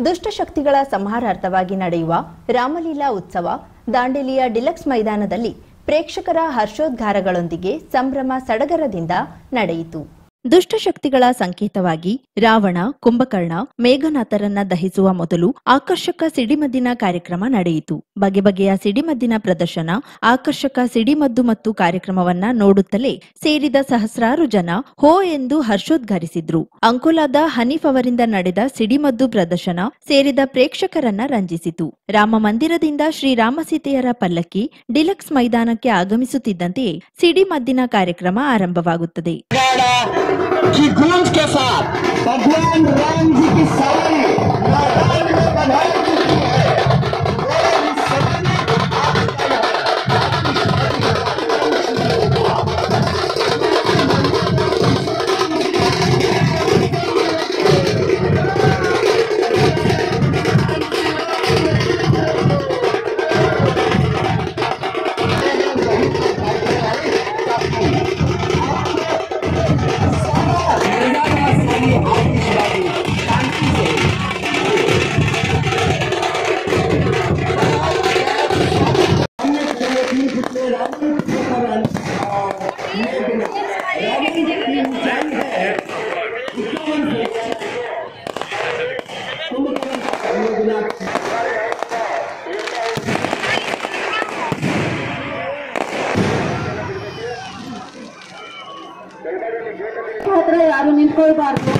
ದುಷ್ಟಶಕ್ತಿಗಳ ಸಂಹಾರಾರ್ಥವಾಗಿ ನಡೆಯುವ ರಾಮಲೀಲಾ ಉತ್ಸವ ದಾಂಡೇಲಿಯ ಡಿಲಕ್ಸ್ ಮೈದಾನದಲ್ಲಿ ಪ್ರೇಕ್ಷಕರ ಹರ್ಷೋದ್ಗಾರಗಳೊಂದಿಗೆ ಸಂಭ್ರಮ ಸಡಗರದಿಂದ ನಡೆಯಿತು. ದುಷ್ಟಶಕ್ತಿಗಳ ಸಂಕೇತವಾಗಿ ರಾವಣ, ಕುಂಭಕರ್ಣ, ಮೇಘನಾಥರನ್ನ ದಹಿಸುವ ಮೊದಲು ಆಕರ್ಷಕ ಸಿಡಿಮದ್ದಿನ ಕಾರ್ಯಕ್ರಮ ನಡೆಯಿತು. ಬಗೆ ಬಗೆಯ ಸಿಡಿಮದ್ದಿನ ಪ್ರದರ್ಶನ, ಆಕರ್ಷಕ ಸಿಡಿಮದ್ದು ಮತ್ತು ಕಾರ್ಯಕ್ರಮವನ್ನ ನೋಡುತ್ತಲೇ ಸೇರಿದ ಸಹಸ್ರಾರು ಜನ ಹೋ ಎಂದು ಹರ್ಷೋದ್ಗರಿಸಿದ್ರು. ಅಂಕೋಲಾದ ಹನೀಫ್ ಅವರಿಂದ ನಡೆದ ಸಿಡಿಮದ್ದು ಪ್ರದರ್ಶನ ಸೇರಿದ ಪ್ರೇಕ್ಷಕರನ್ನ ರಂಜಿಸಿತು. ರಾಮ ಮಂದಿರದಿಂದ ಶ್ರೀರಾಮಸೀತೆಯರ ಪಲ್ಲಕ್ಕಿ ಡಿಲಕ್ಸ್ ಮೈದಾನಕ್ಕೆ ಆಗಮಿಸುತ್ತಿದ್ದಂತೆಯೇ ಸಿಡಿಮದ್ದಿನ ಕಾರ್ಯಕ್ರಮ ಆರಂಭವಾಗುತ್ತದೆ. की गूंज के साथ भगवान राम जी की सवारी ಯಾರು ನಿಂತ್ಕೊಳ್ಬಾರ್ದು.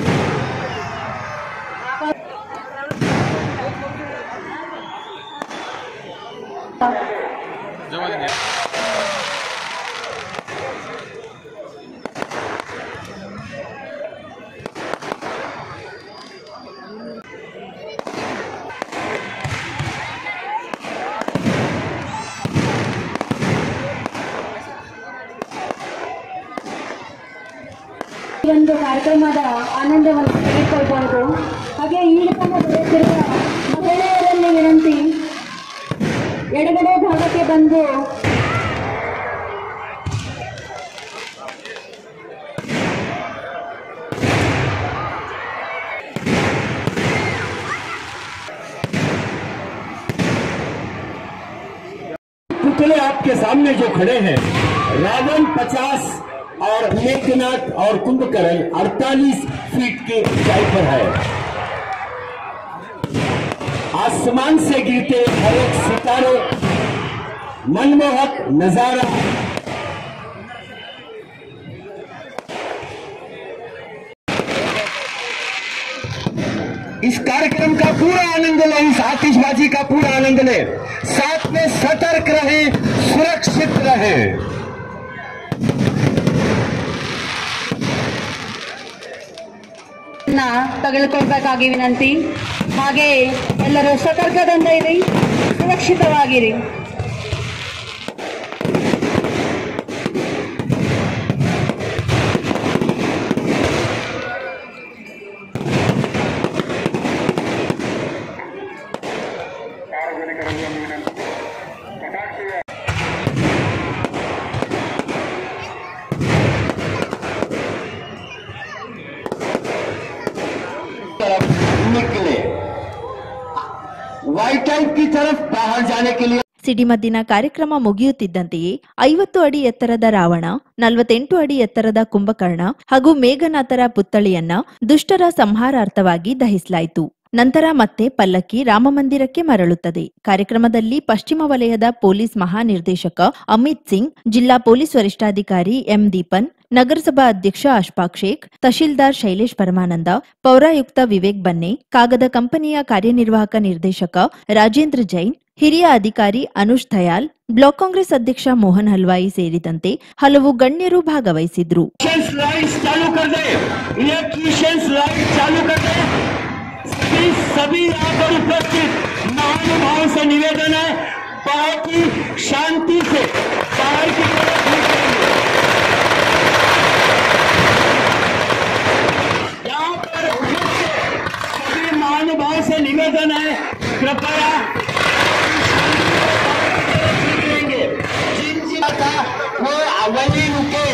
ಈ ಒಂದು ಕಾರ್ಯಕ್ರಮದ ಆನಂದವನ್ನು ತೆಗೆದುಕೊಳ್ಬಹುದು. ಹಾಗೆ ಈಡುಕೊಂಡು ಬರುತ್ತಿರುವ ಮಹಿಳೆಯರಲ್ಲಿ ವಿನಂತಿ, ಎಡಗಡೆ ಭಾಗಕ್ಕೆ ಬಂದು पुतले आपके सामने जो खड़े हैं, रावण 50 और मेघनाथ और कुंभकर्ण 48 फीट की ऊंचाई पर है। आसमान से गिरते हर एक सितारे, मनमोहक नजारा। इस कार्यक्रम का पूरा आनंद लें, इस आतिशबाजी का पूरा आनंद लें, साथ में सतर्क रहें, सुरक्षित रहें। ತಗೊಳ್ಕೊಳ್ಬೇಕಾಗಿ ವಿನಂತಿ. ಹಾಗೆ ಎಲ್ಲರೂ ಸತರ್ಕದಿಂದ ಇರಿ, ಸುರಕ್ಷಿತವಾಗಿರಿ. निकले वाइट टाइप की तरफ बाहर जाने के लिए ಸಿಡಿಮದ್ದಿನ ಕಾರ್ಯಕ್ರಮ ಮುಗಿಯುತ್ತಿದ್ದಂತೆಯೇ 50 ಅಡಿ ಎತ್ತರದ ರಾವಣ, 48 ಅಡಿ ಎತ್ತರದ ಕುಂಭಕರ್ಣ ಹಾಗೂ ಮೇಘನಾಥರ ಪುತ್ಥಳಿಯನ್ನ ದುಷ್ಟರ ಸಂಹಾರಾರ್ಥವಾಗಿ ದಹಿಸಲಾಯಿತು. ನಂತರ ಮತ್ತೆ ಪಲ್ಲಕ್ಕಿ ರಾಮಮಂದಿರಕ್ಕೆ ಮರಳುತ್ತದೆ. ಕಾರ್ಯಕ್ರಮದಲ್ಲಿ ಪಶ್ಚಿಮ ವಲಯದ ಪೊಲೀಸ್ ಮಹಾನಿರ್ದೇಶಕ ಅಮಿತ್ ಸಿಂಗ್, ಜಿಲ್ಲಾ ಪೊಲೀಸ್ ವರಿಷ್ಠಾಧಿಕಾರಿ ಎಂ ದೀಪನ್, ನಗರಸಭಾ ಅಧ್ಯಕ್ಷ ಅಶ್ಫಾಕ್ ಶೇಖ್, ತಹಶೀಲ್ದಾರ್ ಶೈಲೇಶ್ ಪರಮಾನಂದ, ಪೌರಾಯುಕ್ತ ವಿವೇಕ್ ಬನ್ನೆ, ಕಾಗದ ಕಂಪನಿಯ ಕಾರ್ಯನಿರ್ವಾಹಕ ನಿರ್ದೇಶಕ ರಾಜೇಂದ್ರ ಜೈನ್, ಹಿರಿಯ ಅಧಿಕಾರಿ ಅನುಷ್ ದಯಾಲ್, ಬ್ಲಾಕ್ ಕಾಂಗ್ರೆಸ್ ಅಧ್ಯಕ್ಷ ಮೋಹನ್ ಹಲ್ವಾಯಿ ಸೇರಿದಂತೆ ಹಲವು ಗಣ್ಯರು ಭಾಗವಹಿಸಿದ್ರು. सभी यहाँ पर उपस्थित महानुभाव से निवेदन है, बहुत ही शांति से बाहर की तरफ यहाँ पर सभी महानुभाव से निवेदन है, कृपया वो वही रुके,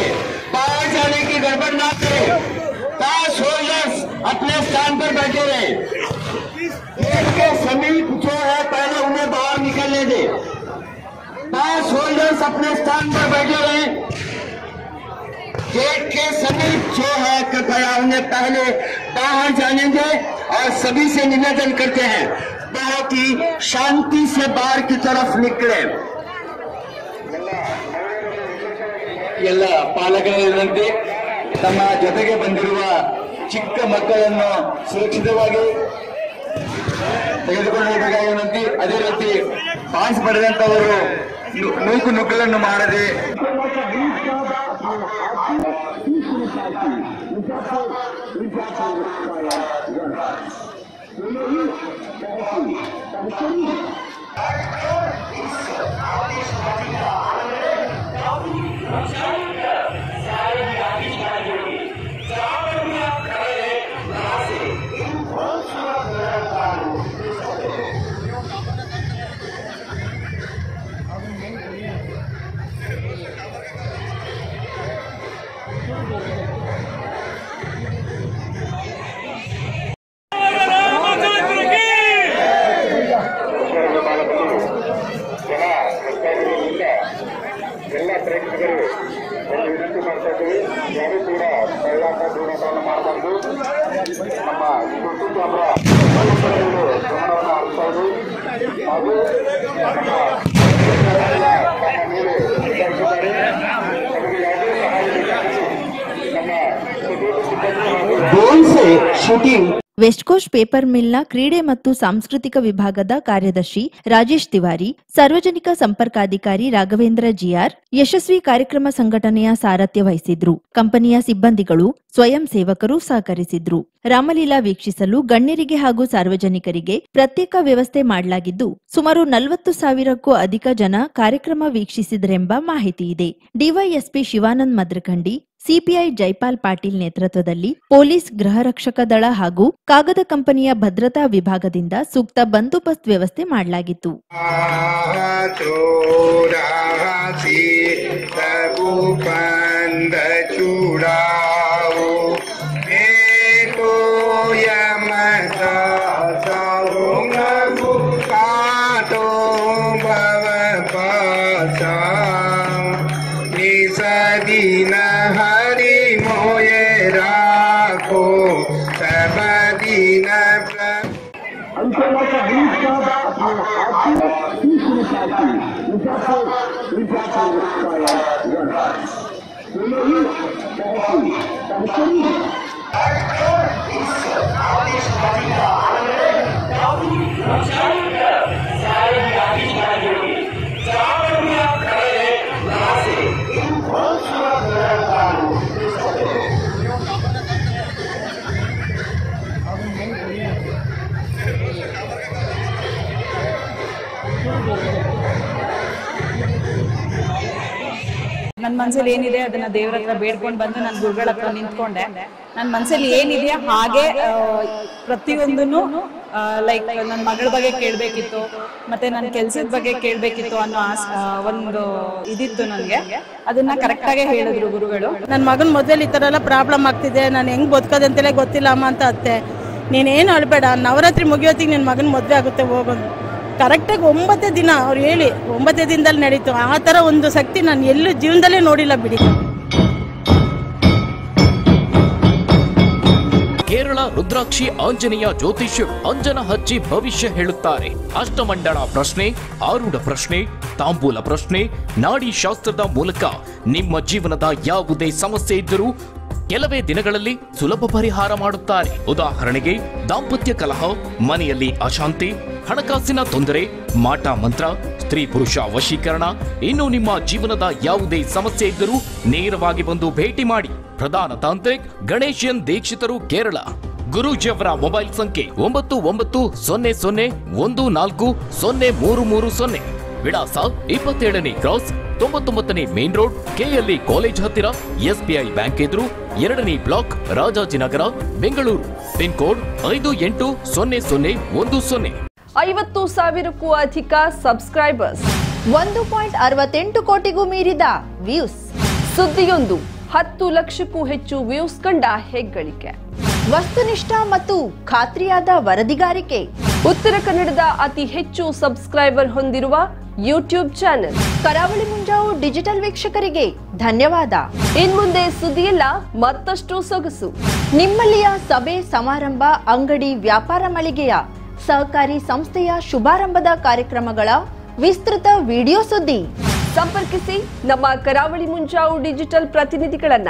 बाहर जाने की गड़बड़ ना करे, 5 होल्डर्स अपने स्थान पर बैठे रहे। सोल्जर्स अपने स्थान पर बैठे रहे। गेट के समीप जो है कृपया उन्हें पहले बाहर जाने दें और सभी से निवेदन करते हैं बहुत ही शांति से बाहर की तरफ निकले। ಎಲ್ಲ ಪಾಲಕರ ವಿನಂತಿ, ತಮ್ಮ ಜೊತೆಗೆ ಬಂದಿರುವ ಚಿಕ್ಕ ಮಕ್ಕಳನ್ನು ಸುರಕ್ಷಿತವಾಗಿ ತೆಗೆದುಕೊಂಡು ಹೋಗಬೇಕಾಗಿ ವಿನಂತಿ. ಅದೇ ರೀತಿ ಪಾಸ್ ಪಡೆದಂತವರು ನೂಕು ನುಗ್ಗಲನ್ನು ಮಾಡದೆ ಎಲ್ಲ ಪ್ರೇಕ್ಷಕರು ಒಂದು ವಿನಂತಿ ಮಾಡ್ತಾ ಇದ್ದೀವಿ. ಯಾರು ಕೂಡ ಕೈಲಾಟ ದೂರವನ್ನು ಮಾಡಬಾರ್ದು. ನಮ್ಮ ಸುತ್ತು ಕ್ಯಾಮ್ರಾ ಗಮನವನ್ನು ಹರಿಸ್ತಾ ಇದ್ದೀವಿ ಹಾಗೂ ನಮ್ಮ ಮೇಲೆ ವಿಚಾರಿಸಿದ್ದಾರೆ. ನಮಗೆ ಯಾವುದೇ ಸಹಾಯ ಬೇಕಾದರೆ ನಮ್ಮ ड्रोन से शूटिंग ವೆಸ್ಟ್ ಕೋಸ್ಟ್ ಪೇಪರ್ ಮಿಲ್ನ ಕ್ರೀಡೆ ಮತ್ತು ಸಾಂಸ್ಕೃತಿಕ ವಿಭಾಗದ ಕಾರ್ಯದರ್ಶಿ ರಾಜೇಶ್ ತಿವಾರಿ, ಸಾರ್ವಜನಿಕ ಸಂಪರ್ಕಾಧಿಕಾರಿ ರಾಘವೇಂದ್ರ ಜಿಆರ್ ಯಶಸ್ವಿ ಕಾರ್ಯಕ್ರಮ ಸಂಘಟನೆಯ ಸಾರಥ್ಯ ವಹಿಸಿದ್ರು. ಕಂಪನಿಯ ಸಿಬ್ಬಂದಿಗಳು, ಸ್ವಯಂ ಸೇವಕರು ಸಹಕರಿಸಿದ್ರು. ರಾಮಲೀಲಾ ವೀಕ್ಷಿಸಲು ಗಣ್ಯರಿಗೆ ಹಾಗೂ ಸಾರ್ವಜನಿಕರಿಗೆ ಪ್ರತ್ಯೇಕ ವ್ಯವಸ್ಥೆ ಮಾಡಲಾಗಿದ್ದು, ಸುಮಾರು 40,000ಕ್ಕೂ ಅಧಿಕ ಜನ ಕಾರ್ಯಕ್ರಮ ವೀಕ್ಷಿಸಿದರೆಂಬ ಮಾಹಿತಿ ಇದೆ. ಡಿವೈಎಸ್ಪಿ ಶಿವಾನಂದ್ ಮದ್ರಖಂಡಿ, ಸಿಪಿಐ ಜೈಪಾಲ್ ಪಾಟೀಲ್ ನೇತೃತ್ವದಲ್ಲಿ ಪೊಲೀಸ್, ಗೃಹ ರಕ್ಷಕ ದಳ ಹಾಗೂ ಕಾಗದ ಕಂಪನಿಯ ಭದ್ರತಾ ವಿಭಾಗದಿಂದ ಸೂಕ್ತ ಬಂದೋಬಸ್ತ್ ವ್ಯವಸ್ಥೆ ಮಾಡಲಾಗಿತ್ತು. ನನ್ನ ಮನಸ್ಸಲ್ಲಿ ಏನಿದೆ ಅದನ್ನ ದೇವರ ಹತ್ರ ಬೇಡ್ಕೊಂಡು ಬಂದು ನನ್ನ ಗುರುಗಳ ಹತ್ರ ನಿಂತ್ಕೊಂಡೆ. ನನ್ನ ಮನಸ್ಸಲ್ಲಿ ಏನಿದೆ ಹಾಗೆ ಪ್ರತಿಯೊಂದನ್ನು ಲೈಕ್ ನನ್ನ ಮಗಳ ಬಗ್ಗೆ ಕೇಳಬೇಕಿತ್ತು, ಮತ್ತೆ ನನ್ನ ಕೆಲಸದ ಬಗ್ಗೆ ಕೇಳಬೇಕಿತ್ತು ಅನ್ನೋ ಒಂದು ಇದಿತ್ತು ನನಗೆ. ಅದನ್ನ ಕರೆಕ್ಟ್ ಆಗೇ ಹೇಳಿದ್ರು ಗುರುಗಳು. ನನ್ನ ಮಗನ ಮೊದಲು ಈ ಥರ ಎಲ್ಲ ಪ್ರಾಬ್ಲಮ್ ಆಗ್ತಿದೆ, ನಾನು ಹೆಂಗೆ ಬದುಕೋದು ಅಂತಲೇ ಗೊತ್ತಿಲ್ಲ ಅಮ್ಮ ಅಂತ ಅತ್ತೆ. ನೀನೇನು ಅಳಬೇಡ, ನವರಾತ್ರಿ ಮುಗಿಯೋತ್ತಿಗೆ ನಿನ್ನ ಮಗನ ಮದುವೆ ಆಗುತ್ತೆ ಹೋಗೋದು. ಕರೆಕ್ಟಾಗಿ 9 ದಿನ ಅವ್ರು ಹೇಳಿ 9 ದಿನದಲ್ಲಿ ನಡೀತು. ಆ ಥರ ಒಂದು ಶಕ್ತಿ ನಾನು ಎಲ್ಲೂ ಜೀವನದಲ್ಲೇ ನೋಡಿಲ್ಲ ಬಿಡಿ. ಕೇರಳ ರುದ್ರಾಕ್ಷಿ ಆಂಜನೇಯ ಜ್ಯೋತಿಷ್ಯರು ಅಂಜನ ಹಚ್ಚಿ ಭವಿಷ್ಯ ಹೇಳುತ್ತಾರೆ. ಅಷ್ಟಮಂಡಳ ಪ್ರಶ್ನೆ, ಆರೂಢ ಪ್ರಶ್ನೆ, ತಾಂಬೂಲ ಪ್ರಶ್ನೆ, ನಾಡಿ ಶಾಸ್ತ್ರದ ಮೂಲಕ ನಿಮ್ಮ ಜೀವನದ ಯಾವುದೇ ಸಮಸ್ಯೆ ಇದ್ದರೂ ಕೆಲವೇ ದಿನಗಳಲ್ಲಿ ಸುಲಭ ಪರಿಹಾರ ಮಾಡುತ್ತಾರೆ. ಉದಾಹರಣೆಗೆ ದಾಂಪತ್ಯ ಕಲಹ, ಮನೆಯಲ್ಲಿ ಅಶಾಂತಿ, ಹಣಕಾಸಿನ ತೊಂದರೆ, ಮಾಟ ಮಂತ್ರ, ಸ್ತ್ರೀ ಪುರುಷ ವಶೀಕರಣ, ಇನ್ನು ನಿಮ್ಮ ಜೀವನದ ಯಾವುದೇ ಸಮಸ್ಯೆ ಇದ್ದರೂ ನೇರವಾಗಿ ಬಂದು ಭೇಟಿ ಮಾಡಿ. ಪ್ರಧಾನ ತಾಂತ್ರಿಕ್ ಗಣೇಶನ್ ದೀಕ್ಷಿತರು, ಕೇರಳ. ಗುರೂಜಿಯವರ ಮೊಬೈಲ್ ಸಂಖ್ಯೆ 9914140330. ವಿಳಾಸ 27ನೇ ಕ್ರಾಸ್, 99ನೇ ಮೇನ್ ರೋಡ್, ಕೆಎಲ್ಇ ಕಾಲೇಜ್ ಹತ್ತಿರ, ಎಸ್ಬಿಐ ಬ್ಯಾಂಕ್ ಎದುರು, 2ನೇ block, Rajajinagar, Bengaluru. Pin code 580010. 50,000ಕ್ಕೂ ಅಧಿಕ ಸಬ್ಸ್ಕ್ರೈಬರ್ಸ್, 1.68 ಕೋಟಿಗೂ ಮೀರಿದ ವ್ಯೂಸ್, ಸುದ್ದಿಯೊಂದು 10 ಲಕ್ಷಕ್ಕೂ ಹೆಚ್ಚು ವ್ಯೂಸ್ ಕಂಡ ಹೆಗ್ಗಳಿಕೆ, ವಸ್ತುನಿಷ್ಠ ಮತ್ತು ಖಾತ್ರಿಯಾದ ವರದಿಗಾರಿಕೆ, ಉತ್ತರ ಕನ್ನಡದ ಅತಿ ಹೆಚ್ಚು ಸಬ್ಸ್ಕ್ರೈಬರ್ ಹೊಂದಿರುವ ಯೂಟ್ಯೂಬ್ ಚಾನೆಲ್. ಕರಾವಳಿ ಮುಂಜಾವು ಡಿಜಿಟಲ್ ವೀಕ್ಷಕರಿಗೆ ಧನ್ಯವಾದ. ಇನ್ಮುಂದೆ ಸುದ್ದಿಯಲ್ಲ ಮತ್ತಷ್ಟು ಸೊಗಸು. ನಿಮ್ಮಲ್ಲಿಯ ಸಭೆ ಸಮಾರಂಭ, ಅಂಗಡಿ, ವ್ಯಾಪಾರ ಮಳಿಗೆಯ ಸಹಕಾರಿ ಸಂಸ್ಥೆಯ ಶುಭಾರಂಭದ ಕಾರ್ಯಕ್ರಮಗಳ ವಿಸ್ತೃತ ವಿಡಿಯೋ ಸುದ್ದಿ. ಸಂಪರ್ಕಿಸಿ ನಮ್ಮ ಕರಾವಳಿ ಮುಂಜಾವು ಡಿಜಿಟಲ್ ಪ್ರತಿನಿಧಿಗಳನ್ನ.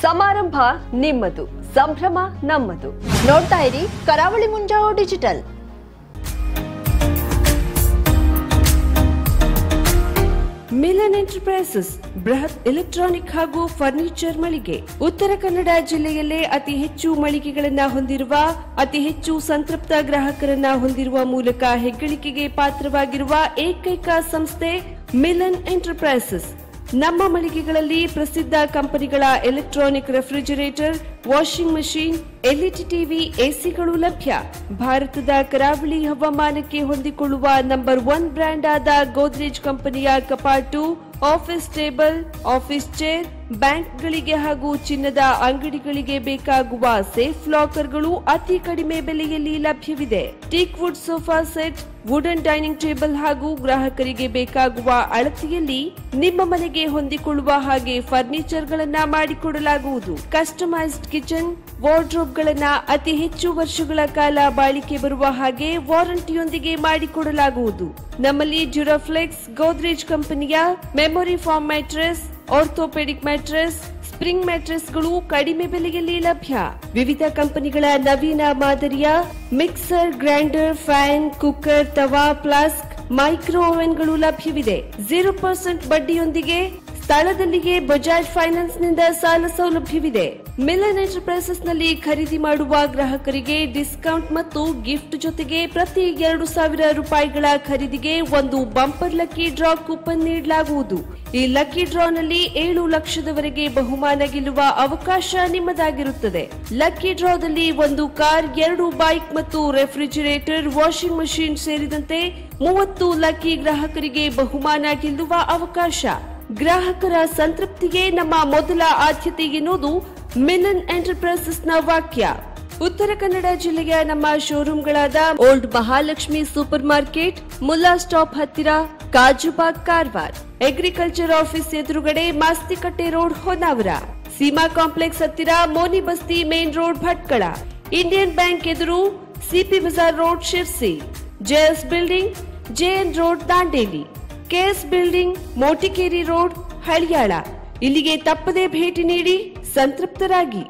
ಸಮಾರಂಭ ನಿಮ್ಮದು, ಸಂಭ್ರಮ ನಮ್ಮದು. ನೋಡ್ತಾ ಇರಿ ಕರಾವಳಿ ಮುಂಜಾವು ಡಿಜಿಟಲ್. ಮಿಲನ್ ಎಂಟರ್ಪ್ರೈಸಸ್ ಬೃಹತ್ ಎಲೆಕ್ಟ್ರಾನಿಕ್ ಹಾಗೂ ಫರ್ನಿಚರ್ ಮಳಿಗೆ. ಉತ್ತರ ಕನ್ನಡ ಜಿಲ್ಲೆಯಲ್ಲೇ ಅತಿ ಹೆಚ್ಚು ಮಳಿಗೆಗಳನ್ನ ಹೊಂದಿರುವ, ಅತಿ ಹೆಚ್ಚು ಸಂತೃಪ್ತ ಗ್ರಾಹಕರನ್ನ ಹೊಂದಿರುವ ಮೂಲಕ ಹೆಗ್ಗಳಿಕೆಗೆ ಪಾತ್ರವಾಗಿರುವ ಏಕೈಕ ಸಂಸ್ಥೆ ಮಿಲನ್ ಎಂಟರ್ಪ್ರೈಸಸ್. ನಮ್ಮ ಮಳಿಗೆಗಳಲ್ಲಿ ಪ್ರಸಿದ್ಧ ಕಂಪನಿಗಳ electronic refrigerator, washing machine, LED TV, ಎಸಿಗಳು ಲಭ್ಯ. ಭಾರತದ ಕರಾವಳಿ ಹವಾಮಾನಕ್ಕೆ ಹೊಂದಿಕೊಳ್ಳುವ ನಂಬರ್ 1 ಬ್ರ್ಯಾಂಡ್ ಆದ ಗೋದ್ರೇಜ್ ಕಂಪನಿಯ ಕಪಾಟು, ಆಫೀಸ್ ಟೇಬಲ್, ಆಫೀಸ್ ಚೇರ್, ಬ್ಯಾಂಕ್ಗಳಿಗೆ ಹಾಗೂ ಚಿನ್ನದ ಅಂಗಡಿಗಳಿಗೆ ಬೇಕಾಗುವ ಸೇಫ್ ಲಾಕರ್ಗಳು ಅತಿ ಕಡಿಮೆ ಬೆಲೆಯಲ್ಲಿ ಲಭ್ಯವಿದೆ. Teak wood sofa set, wooden dining table ಹಾಗೂ ಗ್ರಾಹಕರಿಗೆ ಬೇಕಾಗುವ ಅಳತೆಯಲ್ಲಿ ನಿಮ್ಮ ಮನೆಗೆ ಹೊಂದಿಕೊಳ್ಳುವ ಹಾಗೆ ಫರ್ನಿಚರ್ ಗಳನ್ನ ಮಾಡಿಕೊಡಲಾಗುವುದು. ಕಸ್ಟಮೈಸ್ಡ್ ಕಿಚನ್, ವಾರ್ಡ್ರೋಬ್ ಗಳನ್ನ ಅತಿ ಹೆಚ್ಚು ವರ್ಷಗಳ ಕಾಲ ಬಾಳಿಕೆ ಬರುವ ಹಾಗೆ ವಾರಂಟಿಯೊಂದಿಗೆ ಮಾಡಿಕೊಡಲಾಗುವುದು. ನಮ್ಮಲ್ಲಿ ಡ್ಯೂರಾಫ್ಲೆಕ್ಸ್, ಗೋದ್ರೇಜ್ ಕಂಪನಿಯ memory foam mattress, orthopaedic mattress, spring ಮ್ಯಾಟ್ರೆಸ್ಗಳು ಕಡಿಮೆ ಬೆಲೆಯಲ್ಲಿ ಲಭ್ಯ. ವಿವಿಧ ಕಂಪನಿಗಳ ನವೀನ ಮಾದರಿಯ ಮಿಕ್ಸರ್, ಗ್ರೈಂಡರ್, ಫ್ಯಾನ್, ಕುಕ್ಕರ್, ತವಾ, ಫ್ಲಾಸ್ಕ್, ಮೈಕ್ರೋ ಓವೆನ್ಗಳು ಲಭ್ಯವಿದೆ. 0% ಬಡ್ಡಿಯೊಂದಿಗೆ ಸ್ಥಳದಲ್ಲಿಯೇ ಬಜಾಜ್ ಫೈನಾನ್ಸ್ ನಿಂದ ಸಾಲ ಸೌಲಭ್ಯವಿದೆ. ಮಿಲನ್ ಎಂಟರ್ಪ್ರೈಸಸ್ ನಲ್ಲಿ ಖರೀದಿ ಮಾಡುವ ಗ್ರಾಹಕರಿಗೆ ಡಿಸ್ಕೌಂಟ್ ಮತ್ತು ಗಿಫ್ಟ್ ಜೊತೆಗೆ ಪ್ರತಿ 2,000 ರೂಪಾಯಿಗಳ ಖರೀದಿಗೆ ಒಂದು ಬಂಪರ್ ಲಕ್ಕಿ ಡ್ರಾ ಕೂಪನ್ ನೀಡಲಾಗುವುದು. ಈ ಲಕ್ಕಿ ಡ್ರಾನಲ್ಲಿ 7 ಲಕ್ಷದವರೆಗೆ ಬಹುಮಾನ ಗೆಲ್ಲುವ ಅವಕಾಶ ನಿಮ್ಮದಾಗಿರುತ್ತದೆ. ಲಕ್ಕಿ ಡ್ರಾದಲ್ಲಿ 1 ಕಾರ್, 2 ಬೈಕ್ ಮತ್ತು ರೆಫ್ರಿಜರೇಟರ್, ವಾಷಿಂಗ್ ಮಷೀನ್ ಸೇರಿದಂತೆ 30 ಲಕ್ಕಿ ಗ್ರಾಹಕರಿಗೆ ಬಹುಮಾನ ಗೆಲ್ಲುವ ಅವಕಾಶ. ಗ್ರಾಹಕರ ಸಂತೃಪ್ತಿಗೆ ನಮ್ಮ ಮೊದಲ ಆದ್ಯತೆ ಎನ್ನುವುದು ಮಿಲನ್ ಎಂಟರ್ಪ್ರೈಸಸ್ ನ ವಾಕ್ಯ. ಉತ್ತರ ಕನ್ನಡ ಜಿಲ್ಲೆಯ ನಮ್ಮ ಶೋರೂಮ್ಗಳಾದ old Mahalakshmi super market, Mulla stop ಹತ್ತಿರ, ಕಾಜುಬಾಗ್, ಕಾರವಾರ, ಅಗ್ರಿಕಲ್ಚರ್ ಆಫೀಸ್ ಎದುರುಗಡೆ, ಮಾಸ್ತಿಕಟ್ಟೆ ರೋಡ್, ಹೊನ್ನಾವರ, ಸೀಮಾ ಕಾಂಪ್ಲೆಕ್ಸ್ ಹತ್ತಿರ, Moni Basti main road, Bhatkal, Indian bank ಎದುರು, CP Bazar road, Sirsi, JS building, JN road, Dandeli, KS building, Motikeri road, Haliyal. ಇಲ್ಲಿಗೆ ತಪ್ಪದೇ ಭೇಟಿ ನೀಡಿ ಸಂತೃಪ್ತರಾಗಿ.